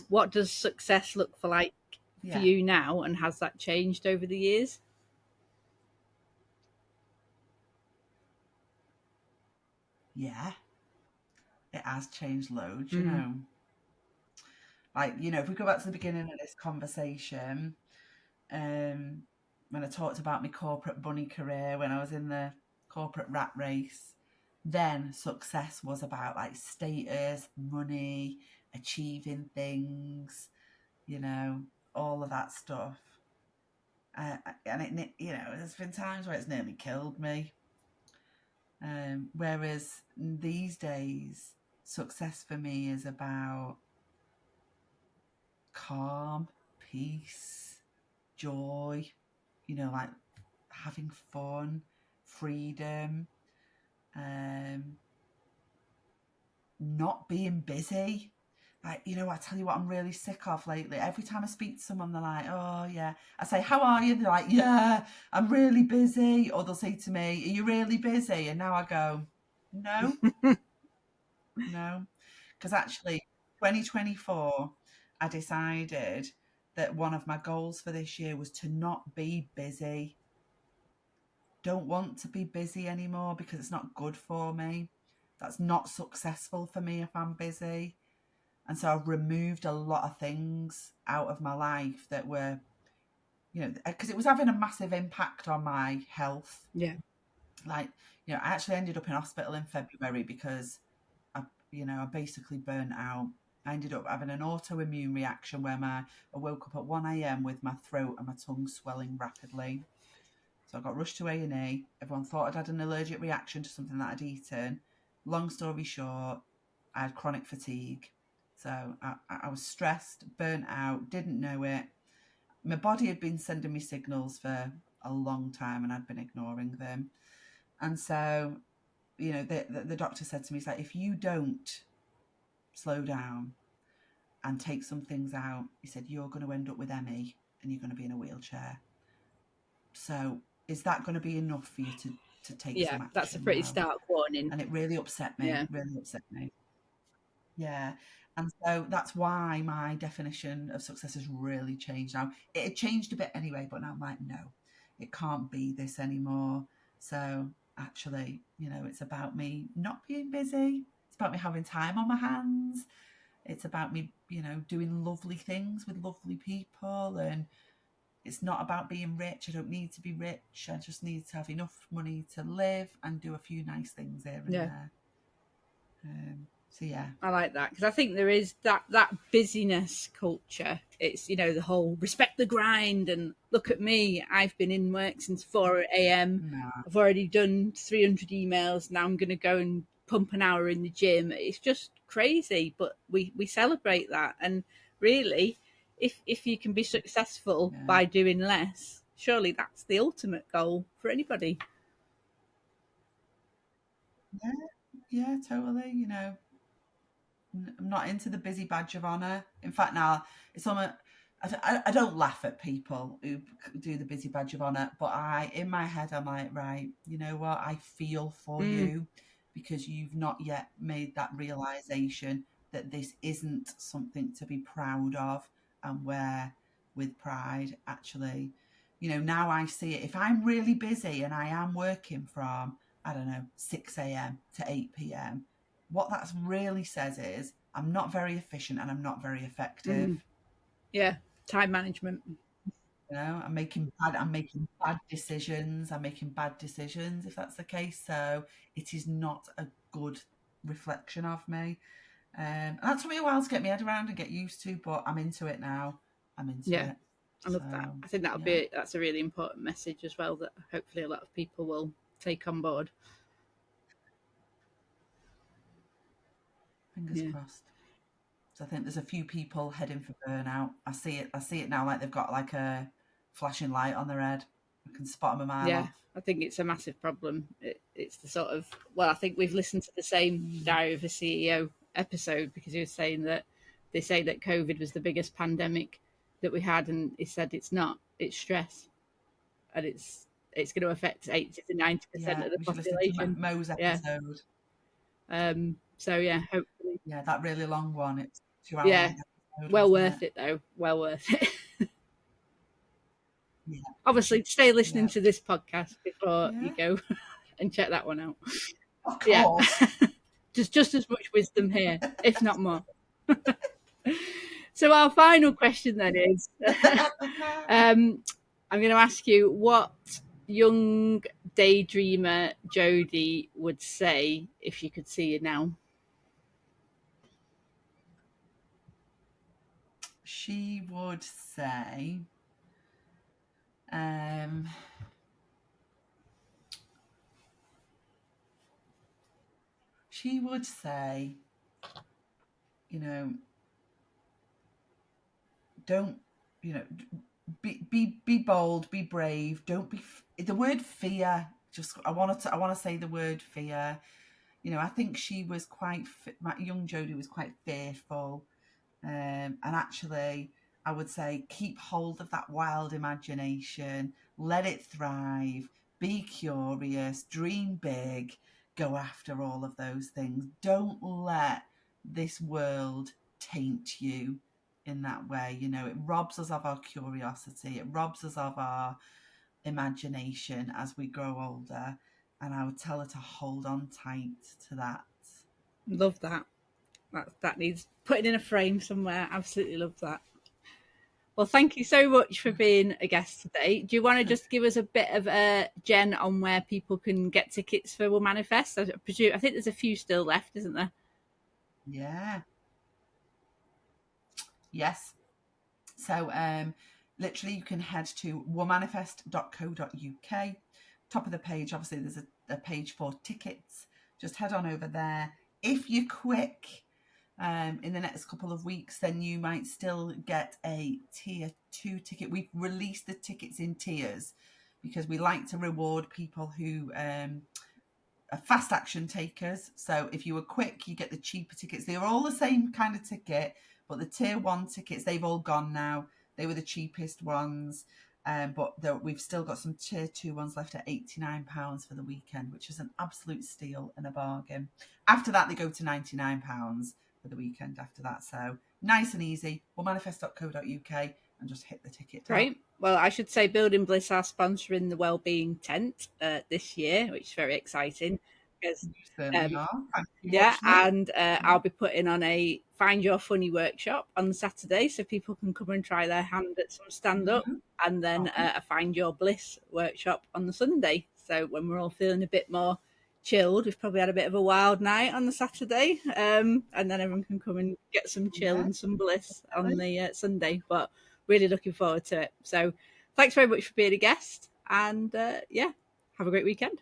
what does success look for for you now, and has that changed over the years? Yeah, it has changed loads, you know. Like, you know, if we go back to the beginning of this conversation, when I talked about my corporate bunny career, when I was in the corporate rat race, then success was about like status, money, achieving things, you know, all of that stuff. And it, you know, there's been times where it's nearly killed me. Whereas these days, success for me is about calm, peace, joy, you know, like having fun, freedom, not being busy. Like, you know, I tell you what I'm really sick of lately. Every time I speak to someone, they're like, oh, yeah. I say, how are you? They're like, yeah, I'm really busy. Or they'll say to me, are you really busy? And now I go, no, no. Because actually, 2024, I decided that one of my goals for this year was to not be busy. Don't want to be busy anymore because it's not good for me. That's not successful for me if I'm busy. And so I've removed a lot of things out of my life that were, you know, because it was having a massive impact on my health. Yeah. Like, you know, I actually ended up in hospital in February because I basically burnt out. I ended up having an autoimmune reaction where I woke up at 1 a.m. with my throat and my tongue swelling rapidly. So I got rushed to A&E. Everyone thought I'd had an allergic reaction to something that I'd eaten. Long story short, I had chronic fatigue. So I was stressed, burnt out, didn't know it. My body had been sending me signals for a long time and I'd been ignoring them. And so, you know, the doctor said to me, he's like, if you don't slow down and take some things out, he said, you're going to end up with ME and you're going to be in a wheelchair. So is that going to be enough for you to take some action? That's a pretty stark warning. And it really upset me. Really upset me. Yeah. And so that's why my definition of success has really changed now. It had changed a bit anyway, but now I'm like, no, it can't be this anymore. So actually, you know, it's about me not being busy. It's about me having time on my hands. It's about me, you know, doing lovely things with lovely people. And it's not about being rich. I don't need to be rich. I just need to have enough money to live and do a few nice things here and there. So yeah, I like that because I think there is that busyness culture. It's, you know, the whole respect the grind and look at me. I've been in work since 4 a.m. no. I've already done 300 emails. Now I'm going to go and pump an hour in the gym. It's just crazy, but we celebrate that. And really, if you can be successful by doing less, surely that's the ultimate goal for anybody. Yeah, totally. You know, I'm not into the busy badge of honor. In fact, now it's almost, I don't laugh at people who do the busy badge of honor, but in my head, I'm like, right, you know what? I feel for you because you've not yet made that realization that this isn't something to be proud of and wear with pride. Actually, you know, now I see it. If I'm really busy and I am working from, I don't know, 6 a.m. to 8 p.m., what that really says is I'm not very efficient and I'm not very effective. Yeah, time management. You know, I'm making bad decisions. I'm making bad decisions if that's the case. So it is not a good reflection of me. And that took me a while to get my head around and get used to, but I'm into it now. I'm into it. I love that. I think that's a really important message as well that hopefully a lot of people will take on board. Fingers crossed. So I think there's a few people heading for burnout. I see it now, like they've got like a flashing light on their head. I can spot them a mile off. I think it's a massive problem. It's the sort of, well, I think we've listened to the same Diary of a CEO episode because he was saying that they say that COVID was the biggest pandemic that we had, and he said it's not. It's stress, and it's going to affect 80 to 90% of the population. Mo's episode. So yeah, hopefully. Yeah, that really long one. It's 2 hours. Well wasn't worth it? it though. Well worth it. Yeah. Obviously, stay listening Yeah. to this podcast before you Yeah. go and check that one out. Of Yeah. course. Just as much wisdom here, if not more. So our final question then is, I'm going to ask you what young daydreamer Jodie would say if you could see you now. She would say, um, she would say, you know, don't, you know, be bold, be brave. Don't be the word fear. Just I want to say the word fear. You know, I think she was quite my young Jodie was quite fearful, and actually, I would say keep hold of that wild imagination, let it thrive, be curious, dream big, go after all of those things. Don't let this world taint you in that way. You know, it robs us of our curiosity, it robs us of our imagination as we grow older. And I would tell her to hold on tight to that. Love that. That needs putting in a frame somewhere. Absolutely love that. Well, thank you so much for being a guest today. Do you want to just give us a bit of a Jen on where people can get tickets for Will Manifest? I presume I think there's a few still left, isn't there? Yeah. Yes. So literally you can head to womanifest.co.uk. Top of the page, obviously there's a page for tickets. Just head on over there. If you're quick, in the next couple of weeks, then you might still get a tier 2 ticket. We've released the tickets in tiers because we like to reward people who are fast action takers. So if you were quick, you get the cheaper tickets. They are all the same kind of ticket, but the tier 1 tickets, they've all gone now. They were the cheapest ones. But we've still got some tier 2 ones left at £89 for the weekend, which is an absolute steal and a bargain. After that, they go to £99 for the weekend after that. So nice and easy. Womanifest.co.uk and just hit the ticket tab. Great. Well, I should say Building Bliss are sponsoring the Wellbeing Tent this year, which is very exciting. Because, You certainly are. Thank you, yeah, muchly. and I'll be putting on a Find Your Funny workshop on Saturday, so people can come and try their hand at some stand-up, and then a Find Your Bliss workshop on the Sunday. So when we're all feeling a bit more chilled, we've probably had a bit of a wild night on the Saturday, and then everyone can come and get some chill and some bliss on the Sunday. But really looking forward to it. So thanks very much for being a guest, and yeah, have a great weekend.